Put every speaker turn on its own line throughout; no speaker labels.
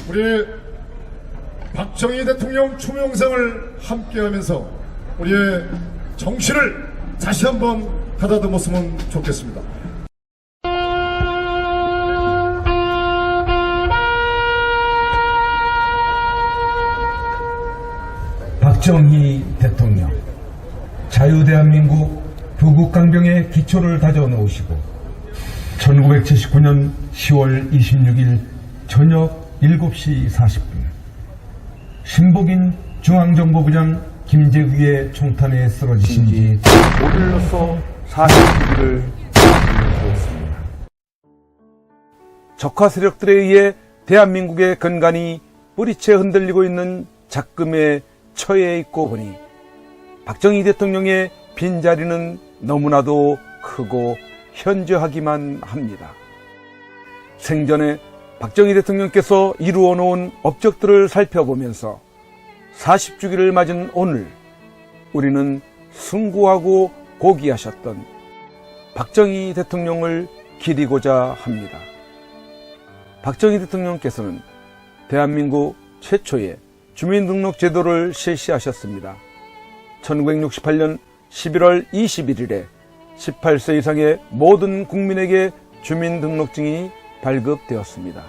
우리 박정희 대통령 추모영상을 함께하면서 우리의 정신을 다시 한번 가다듬었으면 좋겠습니다.
박정희 대통령, 자유대한민국 부국강병의 기초를 다져 놓으시고 1979년 10월 26일 저녁 7시 40분 신복인 중앙정보부장 김재규의 총탄에 쓰러지신 지 오늘로써 40일을 지났습니다. 적화 세력들에 의해 대한민국의 근간이 뿌리채 흔들리고 있는 작금에 처해 있고 보니 박정희 대통령의 빈자리는 너무나도 크고 현저하기만 합니다. 생전에 박정희 대통령께서 이루어 놓은 업적들을 살펴보면서 40주기를 맞은 오늘 우리는 숭고하고 고귀하셨던 박정희 대통령을 기리고자 합니다. 박정희 대통령께서는 대한민국 최초의 주민등록제도를 실시하셨습니다. 1968년 11월 21일에 18세 이상의 모든 국민에게 주민등록증이 발급되었습니다.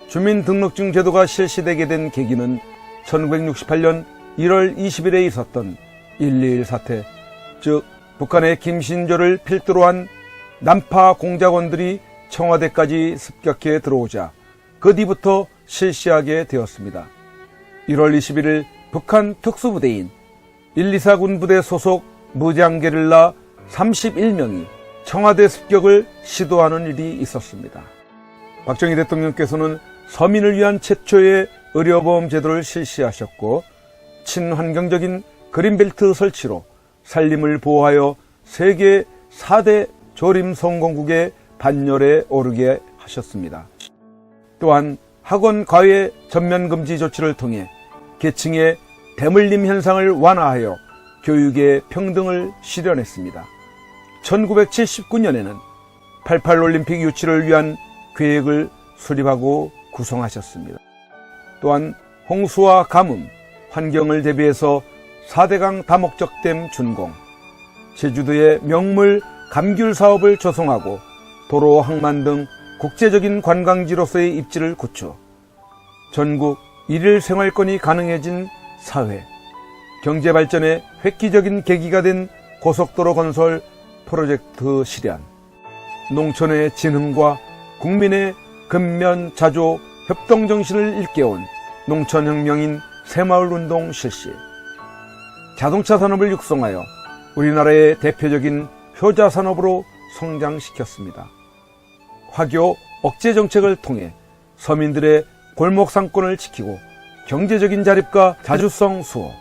주민등록증 제도가 실시되게 된 계기는 1968년 1월 20일에 있었던 1.21 사태, 즉 북한의 김신조를 필두로 한 남파 공작원들이 청와대까지 습격해 들어오자 그 뒤부터 실시하게 되었습니다. 1월 21일 북한 특수부대인 124 군부대 소속 무장게릴라 31명이 청와대 습격을 시도하는 일이 있었습니다. 박정희 대통령께서는 서민을 위한 최초의 의료보험 제도를 실시하셨고 친환경적인 그린벨트 설치로 산림을 보호하여 세계 4대 조림성공국의 반열에 오르게 하셨습니다. 또한 학원 과외 전면금지 조치를 통해 계층의 대물림 현상을 완화하여 교육의 평등을 실현했습니다. 1979년에는 88 올림픽 유치를 위한 계획을 수립하고 구성하셨습니다. 또한 홍수와 가뭄, 환경을 대비해서 4대강 다목적댐 준공, 제주도의 명물 감귤 사업을 조성하고 도로, 항만 등 국제적인 관광지로서의 입지를 구축, 전국 일일 생활권이 가능해진 사회, 경제 발전의 획기적인 계기가 된 고속도로 건설 프로젝트 실현, 농촌의 진흥과 국민의 근면 자조 협동 정신을 일깨운 농촌혁명인 새마을운동 실시, 자동차 산업을 육성하여 우리나라의 대표적인 효자 산업으로 성장시켰습니다. 화교 억제 정책을 통해 서민들의 골목 상권을 지키고 경제적인 자립과 자주성 수호,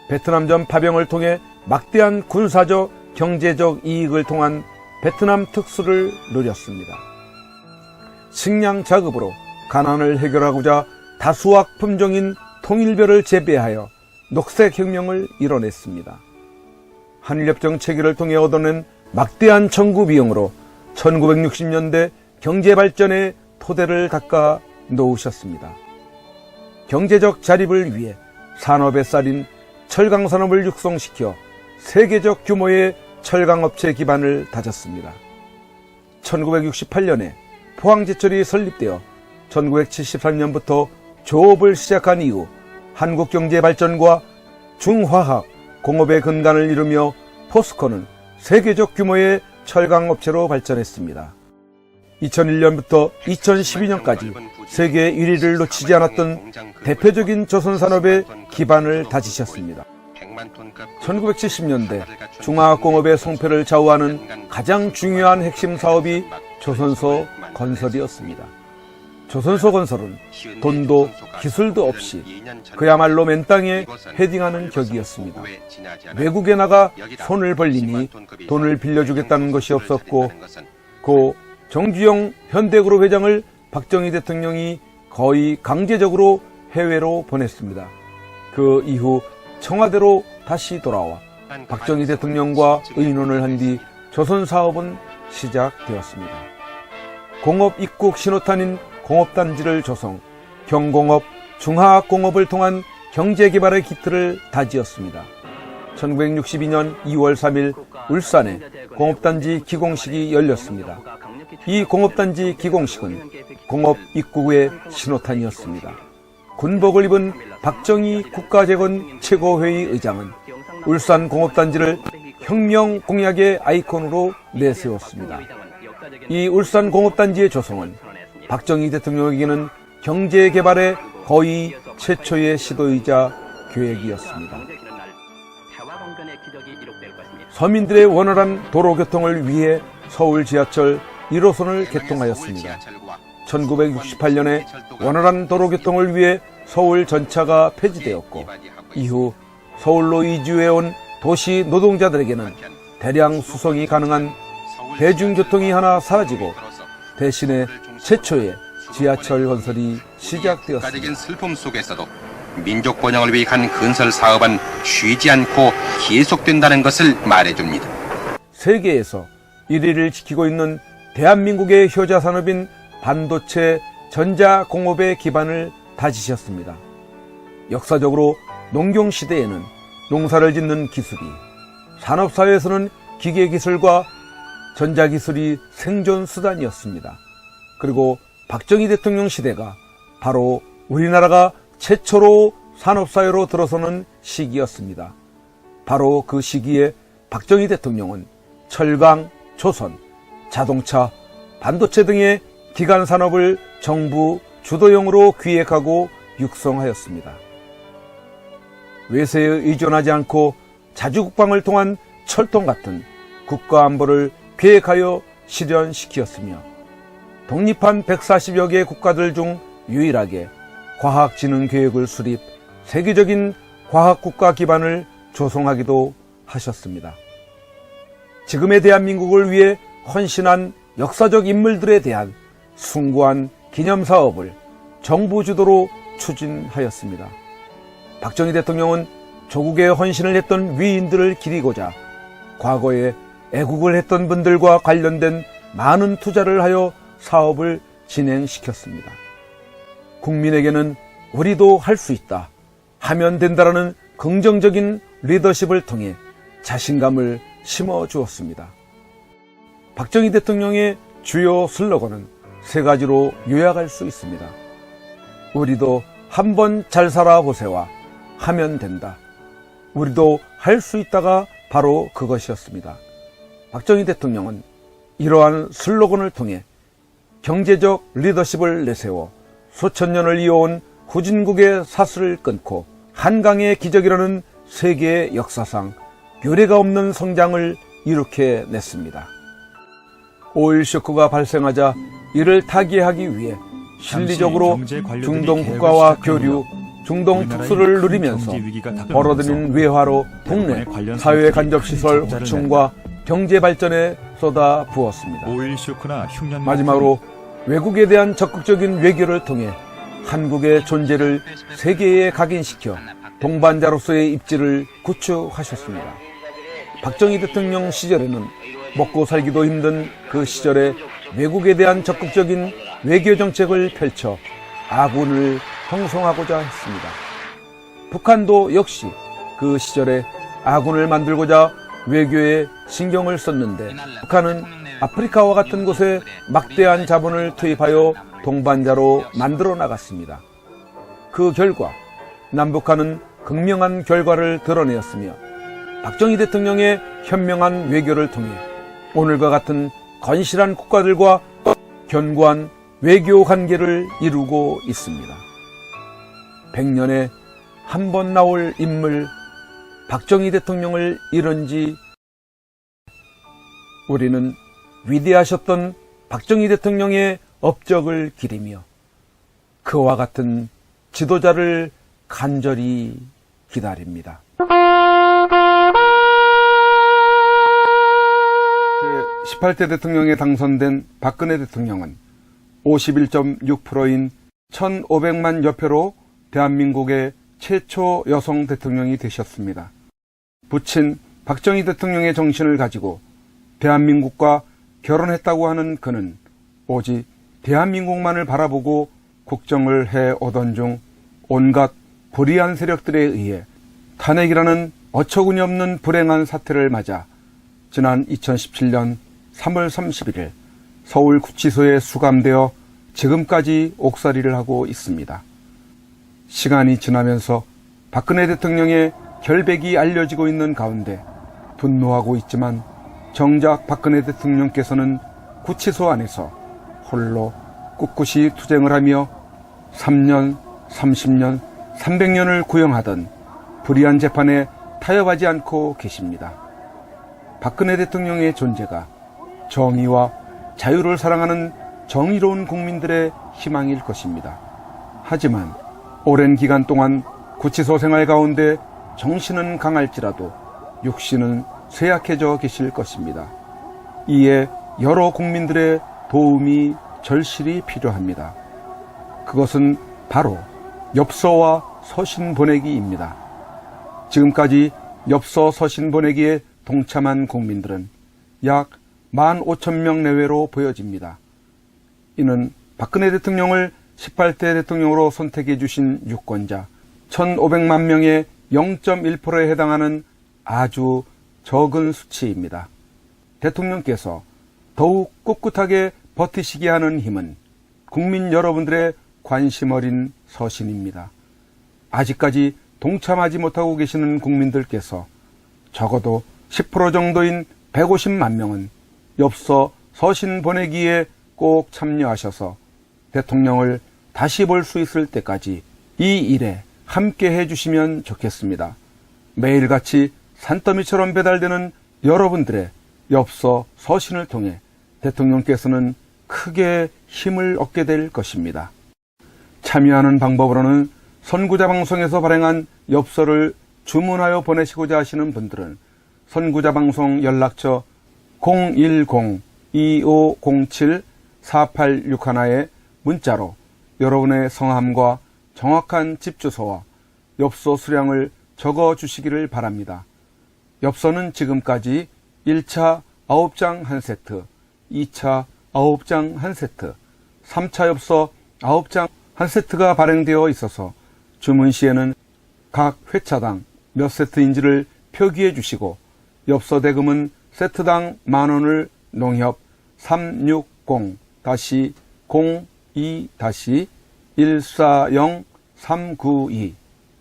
베트남전 파병을 통해 막대한 군사적, 경제적 이익을 통한 베트남 특수를 누렸습니다. 식량 자급으로 가난을 해결하고자 다수학 품종인 통일벼를 재배하여 녹색혁명을 이뤄냈습니다. 한일협정 체결을 통해 얻어낸 막대한 청구 비용으로 1960년대 경제발전의 토대를 닦아 놓으셨습니다. 경제적 자립을 위해 산업의 쌀인 철강산업을 육성시켜 세계적 규모의 철강업체 기반을 다졌습니다. 1968년에 포항제철이 설립되어 1973년부터 조업을 시작한 이후 한국경제 발전과 중화학, 공업의 근간을 이루며 포스코는 세계적 규모의 철강업체로 발전했습니다. 2001년부터 2012년까지 세계 1위를 놓치지 않았던 대표적인 조선산업의 기반을 다지셨습니다. 1970년대 중화학공업의 성패를 좌우하는 가장 중요한 핵심 사업이 조선소 건설이었습니다. 조선소 건설은 돈도 기술도 없이 그야말로 맨 땅에 헤딩하는 격이었습니다. 외국에 나가 손을 벌리니 돈을 빌려주겠다는 것이 없었고 고 정주영 현대그룹 회장을 박정희 대통령이 거의 강제적으로 해외로 보냈습니다. 그 이후 청와대로 다시 돌아와 박정희 대통령과 의논을 한 뒤 조선사업은 시작되었습니다. 공업 입국 신호탄인 공업단지를 조성,
경공업, 중화학공업을 통한 경제개발의 기틀을 다지었습니다. 1962년 2월 3일 울산에 공업단지 기공식이 열렸습니다. 이 공업단지 기공식은 공업 입구의 신호탄이었습니다. 군복을 입은 박정희 국가재건 최고회의 의장은 울산 공업단지를 혁명 공약의 아이콘으로 내세웠습니다. 이 울산 공업단지의 조성은 박정희 대통령에게는 경제개발의 거의 최초의 시도이자 계획이었습니다. 서민들의 원활한 도로교통을 위해 서울 지하철 1호선을 개통하였습니다. 1968년에 원활한 도로교통을 위해 서울 전차가 폐지되었고 이후 서울로 이주해온 도시 노동자들에게는 대량 수송이 가능한 대중교통이 하나 사라지고 대신에 최초의 지하철 건설이 시작되었습니다.
국가적인 슬픔 속에서도 민족 번영을 위한 건설 사업은 쉬지 않고 계속된다는 것을 말해줍니다.
세계에서 1위를 지키고 있는 대한민국의 효자 산업인 반도체 전자공업의 기반을 다지셨습니다. 역사적으로 농경시대에는 농사를 짓는 기술이, 산업사회에서는 기계기술과 전자기술이 생존수단이었습니다. 그리고 박정희 대통령 시대가 바로 우리나라가 최초로 산업사회로 들어서는 시기였습니다. 바로 그 시기에 박정희 대통령은 철강, 조선, 자동차, 반도체 등의 기간 산업을 정부 주도형으로 기획하고 육성하였습니다. 외세에 의존하지 않고 자주국방을 통한 철도 같은 국가안보를 계획하여 실현시켰으며 독립한 140여 개 국가들 중 유일하게 과학진흥계획을 수립, 세계적인 과학국가 기반을 조성하기도 하셨습니다. 지금의 대한민국을 위해 헌신한 역사적 인물들에 대한 숭고한 기념사업을 정부 주도로 추진하였습니다. 박정희 대통령은 조국에 헌신을 했던 위인들을 기리고자 과거에 애국을 했던 분들과 관련된 많은 투자를 하여 사업을 진행시켰습니다. 국민에게는 우리도 할 수 있다, 하면 된다라는 긍정적인 리더십을 통해 자신감을 심어주었습니다. 박정희 대통령의 주요 슬로건은 세 가지로 요약할 수 있습니다. 우리도 한번 잘 살아보세와 하면 된다. 우리도 할 수 있다가 바로 그것이었습니다. 박정희 대통령은 이러한 슬로건을 통해 경제적 리더십을 내세워 수천 년을 이어온 후진국의 사슬을 끊고 한강의 기적이라는 세계의 역사상 유례가 없는 성장을 일으켜냈습니다. 오일 쇼크가 발생하자 이를 타개하기 위해 실리적으로 중동 국가와 교류, 중동 특수를 누리면서 벌어들인 외화로 국내 사회 간접시설 확충과 경제 발전에 쏟아 부었습니다. 마지막으로 외국에 대한 적극적인 외교를 통해 한국의 존재를 세계에 각인시켜 동반자로서의 입지를 구축하셨습니다. 박정희 대통령 시절에는 먹고 살기도 힘든 그 시절에 외국에 대한 적극적인 외교 정책을 펼쳐 아군을 형성하고자 했습니다. 북한도 역시 그 시절에 아군을 만들고자 외교에 신경을 썼는데 북한은 아프리카와 같은 곳에 막대한 자본을 투입하여 동반자로 만들어 나갔습니다. 그 결과 남북한은 극명한 결과를 드러내었으며 박정희 대통령의 현명한 외교를 통해 오늘과 같은 건실한 국가들과 견고한 외교 관계를 이루고 있습니다. 100년에 한 번 나올 인물 박정희 대통령을 잃은 지 우리는 위대하셨던 박정희 대통령의 업적을 기리며 그와 같은 지도자를 간절히 기다립니다. 제18대 대통령에 당선된 박근혜 대통령은 51.6%인 1,500만 여표로 대한민국의 최초 여성 대통령이 되셨습니다. 부친 박정희 대통령의 정신을 가지고 대한민국과 결혼했다고 하는 그는 오직 대한민국만을 바라보고 국정을 해 오던 중 온갖 불의한 세력들에 의해 탄핵이라는 어처구니 없는 불행한 사태를 맞아 지난 2017년 3월 31일 서울구치소에 수감되어 지금까지 옥살이를 하고 있습니다. 시간이 지나면서 박근혜 대통령의 결백이 알려지고 있는 가운데 분노하고 있지만 정작 박근혜 대통령께서는 구치소 안에서 홀로 꿋꿋이 투쟁을 하며 3년, 30년, 300년을 구형하던 불의한 재판에 타협하지 않고 계십니다. 박근혜 대통령의 존재가 정의와 자유를 사랑하는 정의로운 국민들의 희망일 것입니다. 하지만 오랜 기간 동안 구치소 생활 가운데 정신은 강할지라도 육신은 쇠약해져 계실 것입니다. 이에 여러 국민들의 도움이 절실히 필요합니다. 그것은 바로 엽서와 서신 보내기입니다. 지금까지 엽서 서신 보내기에 동참한 국민들은 약 15,000명 내외로 보여집니다. 이는 박근혜 대통령을 18대 대통령으로 선택해 주신 유권자 1,500만 명의 0.1%에 해당하는 아주 적은 수치입니다. 대통령께서 더욱 꿋꿋하게 버티시게 하는 힘은 국민 여러분들의 관심 어린 서신입니다. 아직까지 동참하지 못하고 계시는 국민들께서 적어도 10% 정도인 150만 명은 엽서 서신 보내기에 꼭 참여하셔서 대통령을 다시 볼 수 있을 때까지 이 일에 함께 해주시면 좋겠습니다. 매일같이 산더미처럼 배달되는 여러분들의 엽서 서신을 통해 대통령께서는 크게 힘을 얻게 될 것입니다. 참여하는 방법으로는 선구자 방송에서 발행한 엽서를 주문하여 보내시고자 하시는 분들은 선구자 방송 연락처 010-2507-4861에 문자로 여러분의 성함과 정확한 집 주소와 엽서 수량을 적어 주시기를 바랍니다. 엽서는 지금까지 1차 9장 1세트, 2차 9장 1세트, 3차 엽서 9장 1세트가 발행되어 있어서 주문 시에는 각 회차당 몇 세트인지를 표기해 주시고 엽서 대금은 세트당 10,000원을 농협 360-02-140-392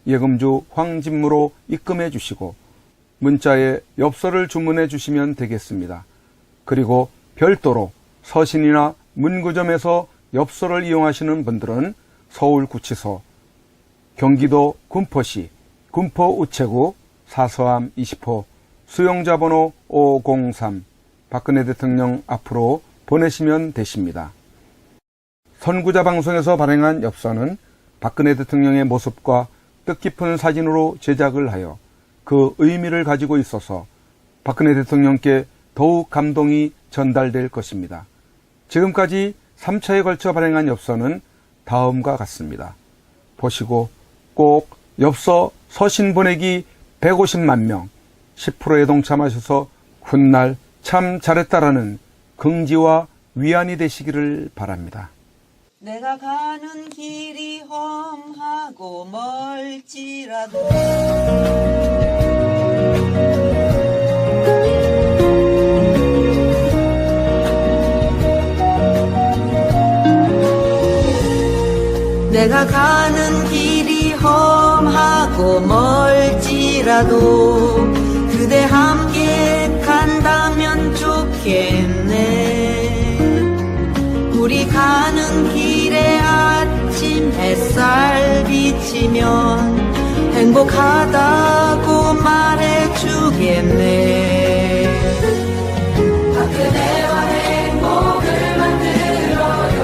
예금주 황진무로 입금해 주시고 문자에 엽서를 주문해 주시면 되겠습니다. 그리고 별도로 서신이나 문구점에서 엽서를 이용하시는 분들은 서울구치소, 경기도 군포시 군포우체구 사서함 20호 수용자 번호 503 박근혜 대통령 앞으로 보내시면 되십니다. 선구자 방송에서 발행한 엽서는 박근혜 대통령의 모습과 뜻깊은 사진으로 제작을 하여 그 의미를 가지고 있어서 박근혜 대통령께 더욱 감동이 전달될 것입니다. 지금까지 3차에 걸쳐 발행한 엽서는 다음과 같습니다. 보시고 꼭 엽서 서신 보내기 150만 명 10%에 동참하셔서 훗날 참 잘했다라는 긍지와 위안이 되시기를 바랍니다.
내가 가는 길이 험하고 멀지라도 내가 가는 길이 험하고 멀지라도 그대 함께 간다면 좋겠네. 우리 가는 길에 아침 햇살 비치면 행복하다고 말해주겠네. 그대와 행복을 만들어요.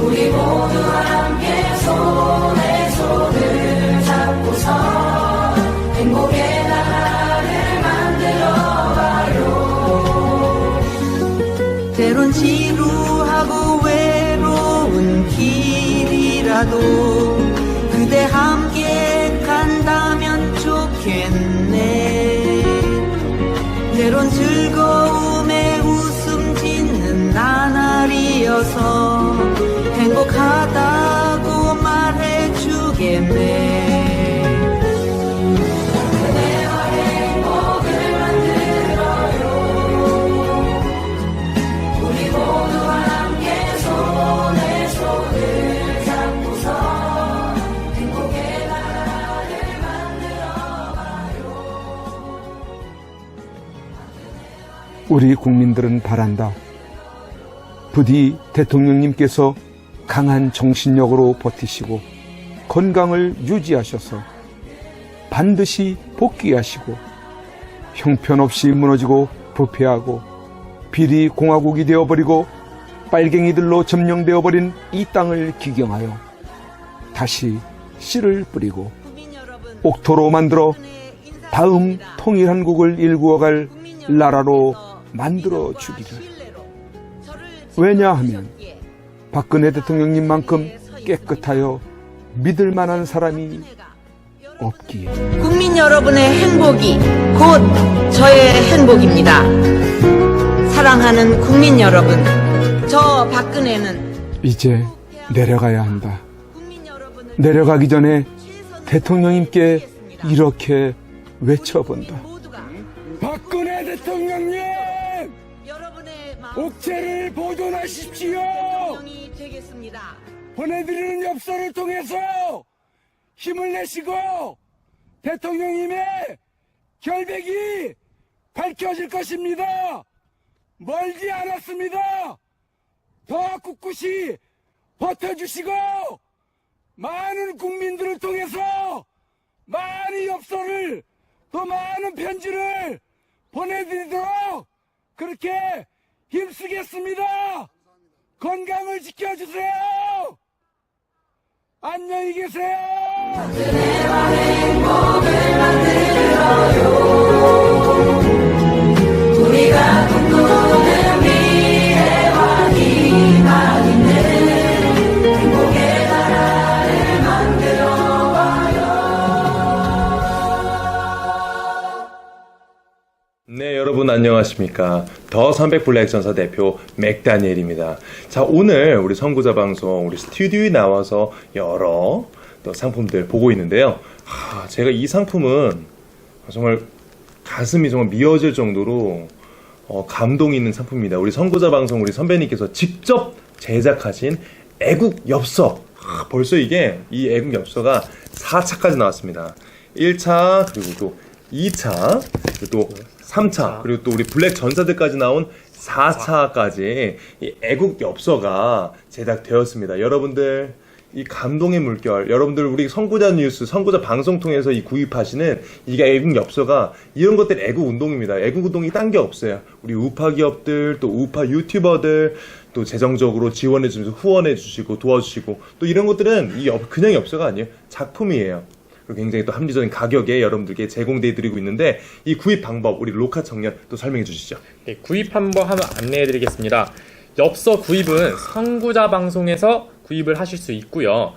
우리 모두 함께 손에 손을 잡고서 행복의 나라를 만들어봐요. 때론 지루하고 외로운 길이라도 그대 함께 간다면 좋겠네. 때론 즐거움에 웃음 짓는 나날이어서
우리 국민들은 바란다. 부디 대통령님께서 강한 정신력으로 버티시고 건강을 유지하셔서 반드시 복귀하시고 형편없이 무너지고 부패하고 비리 공화국이 되어버리고 빨갱이들로 점령되어버린 이 땅을 기경하여 다시 씨를 뿌리고 옥토로 만들어 다음 통일한국을 일구어갈 나라로 만들어 주기를. 왜냐하면 박근혜 대통령님만큼 깨끗하여 믿을 만한 사람이 없기에.
국민 여러분의 행복이 곧 저의 행복입니다. 사랑하는 국민 여러분, 저 박근혜는
이제 내려가야 한다.
국민 여러분을
내려가기 전에 대통령님께 이렇게 외쳐본다.
모두가
박근혜 대통령님!
여러분의 마음
옥체를 보존하십시오!
이 되겠습니다.
보내드리는 엽서를 통해서 힘을 내시고 대통령님의 결백이 밝혀질 것입니다. 멀지 않았습니다. 더 꿋꿋이 버텨주시고 많은 국민들을 통해서 많은 엽서를 더 많은 편지를 보내드리도록 그렇게 힘쓰겠습니다. 건강을 지켜주세요. 안녕히 계세요.
우리가 꿈꾸는 미래와 희망 있는 행복의 나라를 만들어봐요.
네, 여러분 안녕하십니까. 더 300블랙 전사 대표 맥다니엘입니다. 자, 오늘 우리 선구자 방송 우리 스튜디오에 나와서 여러 또 상품들 보고 있는데요. 제가 이 상품은 정말 가슴이 정말 미어질 정도로 감동이 있는 상품입니다. 우리 선구자 방송 우리 선배님께서 직접 제작하신 애국 엽서. 벌써 이게 이 애국 엽서가 4차까지 나왔습니다. 1차 그리고 또 2차 그리고 또 3차 그리고 또 우리 블랙 전사들까지 나온 4차까지 이 애국 엽서가 제작되었습니다. 여러분들 이 감동의 물결, 여러분들 우리 선구자 뉴스, 선구자 방송 통해서 이 구입하시는 이게 애국 엽서가 이런 것들이 애국 운동입니다. 애국 운동이 딴 게 없어요. 우리 우파 기업들, 또 우파 유튜버들, 또 재정적으로 지원해 주시고 후원해 주시고 도와주시고 또 이런 것들은 그냥 엽서가 아니에요. 작품이에요. 그리고 굉장히 또 합리적인 가격에 여러분들께 제공돼 드리고 있는데 이 구입 방법 우리 로카 청년 또 설명해 주시죠.
네, 구입 한번 안내해 드리겠습니다. 엽서 구입은 선구자 방송에서 구입을 하실 수 있고요.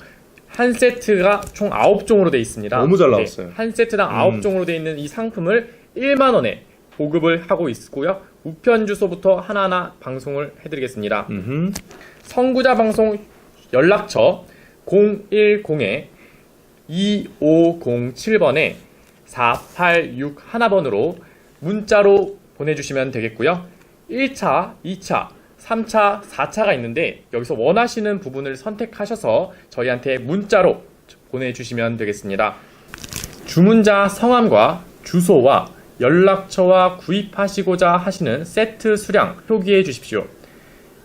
한 세트가 총 9종으로 되어 있습니다.
너무 잘 나왔어요.
한 세트당 9종으로 되어 있는 이 상품을 1만 원에 보급을 하고 있고요. 우편 주소부터 하나하나 방송을 해드리겠습니다. 선구자 방송 연락처 010-2507번에 4861번으로 문자로 보내주시면 되겠고요. 1차, 2차, 3차, 4차가 있는데 여기서 원하시는 부분을 선택하셔서 저희한테 문자로 보내주시면 되겠습니다. 주문자 성함과 주소와 연락처와 구입하시고자 하시는 세트 수량 표기해 주십시오.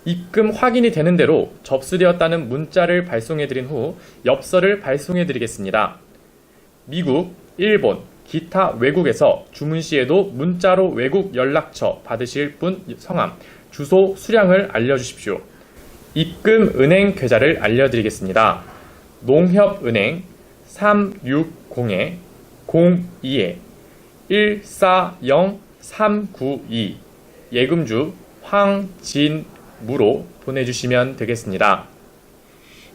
입금 확인이 되는 대로 접수되었다는 문자를 발송해 드린 후 엽서를 발송해 드리겠습니다. 미국, 일본, 기타 외국에서 주문 시에도 문자로 외국 연락처 받으실 분 성함, 주소, 수량을 알려주십시오. 입금 은행 계좌를 알려드리겠습니다. 농협은행 360-02-140392 예금주 황진무로 보내주시면 되겠습니다.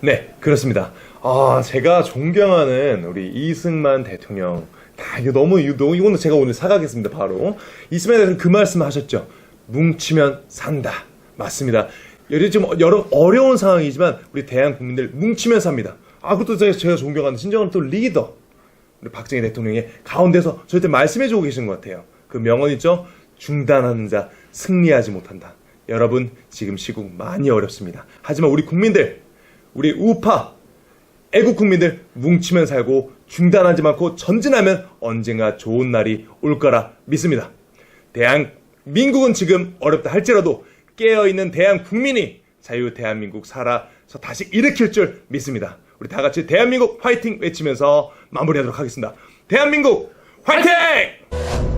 네, 그렇습니다. 제가 존경하는 우리 이승만 대통령. 이거는 제가 오늘 사가겠습니다, 바로. 이승만 대통령 그 말씀 하셨죠. 뭉치면 산다. 맞습니다. 지금 여러 어려운 상황이지만 우리 대한 국민들 뭉치면 삽니다. 그것도 제가 존경하는 진정한 또 리더. 우리 박정희 대통령이 가운데서 저한테 말씀해주고 계신 것 같아요. 그 명언 있죠? 중단하는 자 승리하지 못한다. 여러분, 지금 시국 많이 어렵습니다. 하지만 우리 국민들, 우리 우파, 애국 국민들 뭉치면 살고 중단하지 않고 전진하면 언젠가 좋은 날이 올 거라 믿습니다. 민국은 지금 어렵다 할지라도 깨어있는 대한 국민이 자유 대한민국 살아서 다시 일으킬 줄 믿습니다. 우리 다 같이 대한민국 화이팅 외치면서 마무리하도록 하겠습니다. 대한민국 화이팅!